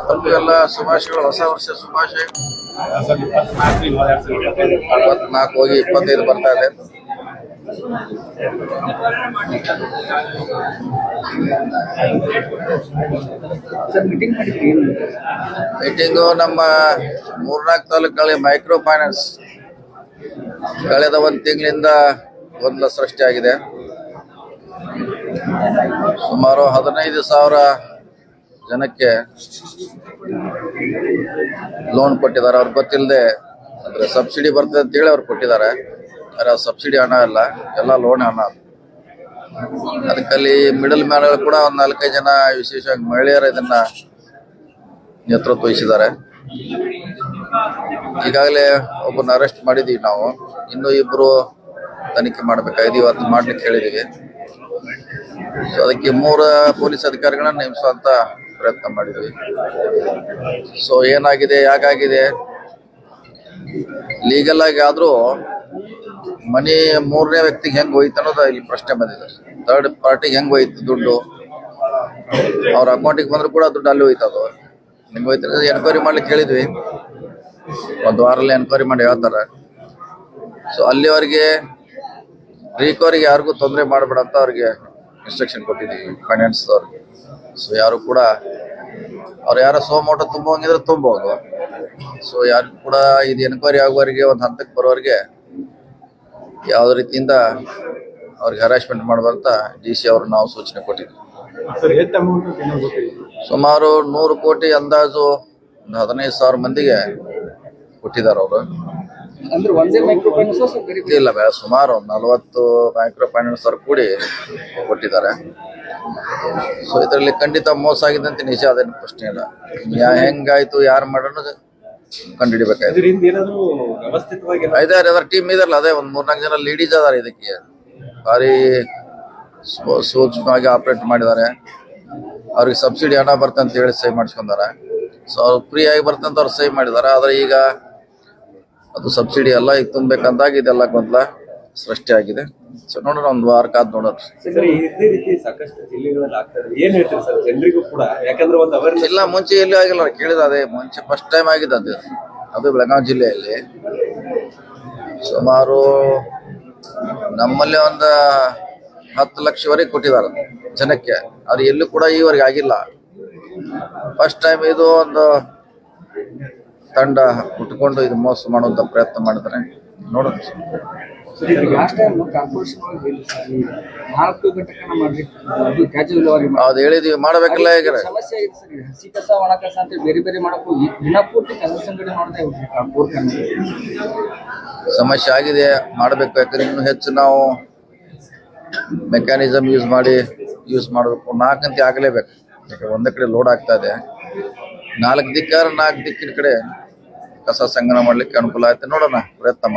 ತಮಗೆಲ್ಲ ಶುಭಾಶಯಗಳು. ಹೊಸ ವರ್ಷ ಶುಭಾಶಯ. 24 ಹೋಗಿ 25 ಬರ್ತಾ ಇದೆ. ಮೀಟಿಂಗು ನಮ್ಮ 3-4 ತಾಲೂಕುಗಳಲ್ಲಿ ಮೈಕ್ರೋ ಫೈನಾನ್ಸ್ ಕಳೆದ 1 ತಿಂಗಳಿಂದ ಗೊಂದಲ ಸೃಷ್ಟಿಯಾಗಿದೆ. ಸುಮಾರು 15,000 ಜನಕ್ಕೆ ಲೋನ್ ಕೊಟ್ಟಿದ್ದಾರೆ. ಅವ್ರಿಗೆ ಗೊತ್ತಿಲ್ಲದೆ ಅಂದ್ರೆ ಸಬ್ಸಿಡಿ ಬರ್ತದೆ ಅಂತೇಳಿ ಅವ್ರು ಕೊಟ್ಟಿದ್ದಾರೆ. ಆದರೆ ಸಬ್ಸಿಡಿ ಹಣ ಅಲ್ಲ, ಎಲ್ಲ ಲೋನ್ ಹಣ. ಅದಕ್ಕಲ್ಲಿ ಮಿಡಲ್ ಮ್ಯಾನ್ಗಳು ಕೂಡ ಒಂದು 4-5 ಜನ, ವಿಶೇಷವಾಗಿ ಮಹಿಳೆಯರು ಇದನ್ನ ನೇತೃತ್ವ ವಹಿಸಿದ್ದಾರೆ. ಈಗಾಗಲೇ ಒಬ್ಬರನ್ನ ಅರೆಸ್ಟ್ ಮಾಡಿದೀವಿ ನಾವು. ಇನ್ನೂ 2 ತನಿಖೆ ಮಾಡಬೇಕಾಗಿದೆ. ಇವತ್ತು ಮಾಡ್ಲಿಕ್ಕೆ ಹೇಳಿದೀವಿ. ಸೊ ಅದಕ್ಕೆ 3 ಪೊಲೀಸ್ ಅಧಿಕಾರಿಗಳನ್ನ ನೇಮಿಸುವಂತ ಪ್ರಯತ್ನ ಮಾಡಿದ್ವಿ. ಸೊ ಏನಾಗಿದೆ, ಯಾಕಾಗಿದೆ, ಲೀಗಲ್ ಆಗಿ ಆದ್ರೂ ಮನಿ 3ನೇ ವ್ಯಕ್ತಿಗೆ ಹೆಂಗ್ ಹೋಯ್ತು ಅನ್ನೋದು ಇಲ್ಲಿ ಪ್ರಶ್ನೆ ಬಂದಿದೆ. ಥರ್ಡ್ ಪಾರ್ಟಿಗೆ ಹೆಂಗ್ ಹೋಯ್ತು ದುಡ್ಡು, ಅವ್ರ ಅಕೌಂಟಿಗೆ ಬಂದ್ರು ಕೂಡ ದುಡ್ಡು ಅಲ್ಲಿ ಹೋಯ್ತದು. ನಿಮ್ಗೆ ಹೋಯ್ತು ಎನ್ಕ್ವೈರಿ ಮಾಡ್ಲಿಕ್ಕೆ ಹೇಳಿದ್ವಿ. 1 ವಾರಲ್ಲಿ ಎನ್ಕ್ವೈರಿ ಮಾಡಿ ಹೇಳ್ತಾರೆ. ಸೊ ಅಲ್ಲಿವರೆಗೆ ರಿಕವರಿಗೆ ಯಾರಿಗೂ ತೊಂದರೆ ಮಾಡಬೇಡ ಅಂತ ಅವ್ರಿಗೆ ಇನ್ಸ್ಟ್ರಕ್ಷನ್ ಕೊಟ್ಟಿದ್ದೀವಿ ಫೈನಾನ್ಸ್ ಅವ್ರಿಗೆ. ಸೊ ಯಾರು ಕೂಡ ಅವ್ರು ಯಾರೋ ಸೋಮೋಟ ತುಂಬಂಗಿದ್ರೆ ತುಂಬಬಹುದು. ಸೊ ಯಾರು ಕೂಡ ಇದು ಎನ್ಕ್ವೈರಿ ಆಗುವವರೆಗೆ ಒಂದು ಹಂತಕ್ಕೆ ಬರೋವರೆಗೆ ಯಾವುದೇ ರೀತಿಯಿಂದ ಅವ್ರಿಗೆ ಹರಾಸ್ಮೆಂಟ್ ಮಾಡುವಂತ DC ಅವ್ರು ನಾವು ಸೂಚನೆ ಕೊಟ್ಟಿದ್ವಿ. ಸುಮಾರು 100 ಕೋಟಿ ಅಂದಾಜು 15,000 ಮಂದಿಗೆ ಕೊಟ್ಟಿದ್ದಾರೆ ಅವರು. ಇಲ್ಲ, ಸುಮಾರು 40 ಮೈಕ್ರೋ ಫೈನಾನ್ಸ್ ಅವ್ರು ಕೂಡಿ ಕೊಟ್ಟಿದ್ದಾರೆ. ಸೊ ಇದರಲ್ಲಿ ಖಂಡಿತ ಮೋಸ ಆಗಿದೆ ಅಂತ ನಿಜ, ಅದೇನು ಪ್ರಶ್ನೆ ಇಲ್ಲ. ಹೆಂಗಾಯ್ತು, ಯಾರು ಮಾಡೋಣ ಕಂಡುಹಿಡಿಬೇಕಾಯ್ತು. ಇದಾರೆ ಅದರ ಟೀಮ್ ಇದಾರಲ್ಲ, ಅದೇ ಒಂದು 3-4 ಜನ ಲೀಡೀಸ್ ಅದಾರೆ. ಇದಕ್ಕೆ ಭಾರಿ ಸೂಕ್ಷ್ಮವಾಗಿ ಆಪರೇಟ್ ಮಾಡಿದ್ದಾರೆ. ಅವ್ರಿಗೆ ಸಬ್ಸಿಡಿ ಹಣ ಬರ್ತಂತ ಹೇಳಿ ಸಹಿ ಮಾಡಿಸ್ಕೊಂಡಾರೆ. ಸೊ ಅವ್ರು ಫ್ರೀ ಆಗಿ ಬರ್ತಂತ ಅವ್ರು ಸಹಿ ಮಾಡಿದ್ದಾರೆ. ಆದ್ರೆ ಈಗ ಅದು ಸಬ್ಸಿಡಿ ಎಲ್ಲ ಈಗ ತುಂಬಬೇಕಂದಾಗ ಇದೆಲ್ಲ ಗೊಂದಲ ಸೃಷ್ಟಿಯಾಗಿದೆ. ಸೊ ನೋಡೋಣ, 1 ವಾರ ಕಾದ್ ನೋಡೋಣ. ಇಲ್ಲ, ಮುಂಚೆ ಎಲ್ಲಿ ಆಗಿಲ್ಲ, ಕೇಳಿದ ಅದೇ ಮುಂಚೆ ಫಸ್ಟ್ ಟೈಮ್ ಆಗಿದೆ ಅದು ಬೆಳಗಾವಿ ಜಿಲ್ಲೆಯಲ್ಲಿ. ಸುಮಾರು ನಮ್ಮಲ್ಲಿ ಒಂದು 10 ಲಕ್ಷವರೆಗೆ ಕೊಟ್ಟಿದ್ದಾರೆ ಜನಕ್ಕೆ. ಅದು ಎಲ್ಲೂ ಕೂಡ ಈವರೆಗೆ ಆಗಿಲ್ಲ. ಫಸ್ಟ್ ಟೈಮ್ ಇದು ಒಂದು ತಂಡ ಉಟ್ಕೊಂಡು ಇದು ಮೋಸ ಮಾಡುವಂತ ಪ್ರಯತ್ನ ಮಾಡಿದ್ರೆ ನೋಡೋಣ. ಅದು ಹೇಳಿದೀವಿ, ಮಾಡಬೇಕಲ್ಲ. ಈಗ ಸಮಸ್ಯೆ ಆಗಿದೆ, ಮಾಡಬೇಕು. ಯಾಕಂದ್ರೆ ಇನ್ನೂ ಹೆಚ್ಚು ನಾವು ಮೆಕ್ಯಾನಿಸಮ್ ಯೂಸ್ ಮಾಡಬೇಕು. 4 ಗಂಟೆ ಆಗಲೇಬೇಕು. ಯಾಕಂದ್ರೆ ಒಂದೇ ಕಡೆ ಲೋಡ್ ಆಗ್ತಾ ಇದೆ. 4 ದಿಕ್ಕಿನ ಕಡೆ ಕಸ ಸಂಗ್ರಹಣೆ ಮಾಡ್ಲಿಕ್ಕೆ ಅನುಕೂಲ ಆಯ್ತು. ನೋಡೋಣ, ಪ್ರಯತ್ನ